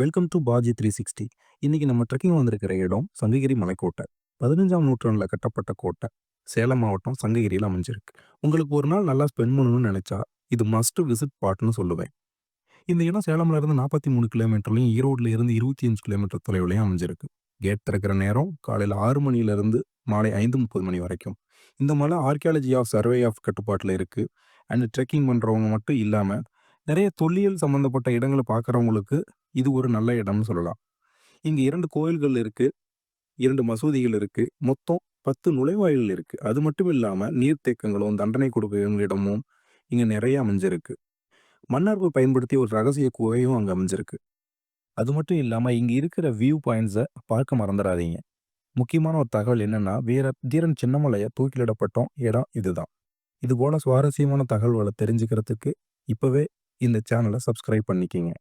Welcome to Baji 360. இன்னைக்கு நம்ம trekking வந்திருக்கிற இடம் சங்ககிரி மலைக்கோட்டை. 15ஆம் நூற்றாண்டுல கட்டப்பட்ட கோட்டை. சேலம் மாவட்டம் சங்ககிரியில் அமைஞ்சிருக்கு. உங்களுக்கு ஒரு நாள் நல்லா ஸ்பெண்ட் பண்ணணும்னு நினைச்சா இது மஸ்ட் விசிட் ஸ்பாட்னு சொல்லுவேன். இந்த இடம் சேலம்ல இருந்து 43 கிலோமீட்டர்லையும் ஈரோடுல இருந்து 25 கிலோமீட்டர் தொலைவுலையும் அமைஞ்சிருக்கு. கேட் திறக்கிற நேரம் காலையில் 6 மணியிலிருந்து மாலை 5:30 மணி வரைக்கும். இந்த மலை ஆர்கியாலஜி ஆஃப் சர்வே ஆஃப் கட்டுப்பாட்டில் இருக்கு. அண்ட் ட்ரெக்கிங் பண்ணுறவங்க மட்டும் இல்லாமல் நிறைய தொல்லியல் சம்மந்தப்பட்ட இடங்களை பார்க்குறவங்களுக்கு இது ஒரு நல்ல இடம்னு சொல்லலாம். இங்க 2 கோயில்கள் இருக்கு, 2 மசூதிகள் இருக்கு. மொத்தம் 10 நுழைவாயில்கள் இருக்கு. அது மட்டும் இல்லாம நீர்த்தேக்கங்களும், தண்டனை கொடுக்கும் இடமும் இங்க நிறைய அமைஞ்சிருக்கு. மன்னர்கள் பயன்படுத்திய ஒரு ரகசிய குகையும் அங்க அமைஞ்சிருக்கு. அது மட்டும் இல்லாம இங்க இருக்கிற வியூ பாயிண்ட்ஸ பார்க்க மறந்துடாதீங்க. முக்கியமான ஒரு தகவல் என்னன்னா, வீர தீரன் சின்னமலைய தூக்கிலிடப்பட்டோம் இடம் இதுதான். இது போல சுவாரஸ்யமான தகவல்கள தெரிஞ்சுக்கிறதுக்கு இப்பவே இந்த சேனல சப்ஸ்கிரைப் பண்ணிக்கங்க.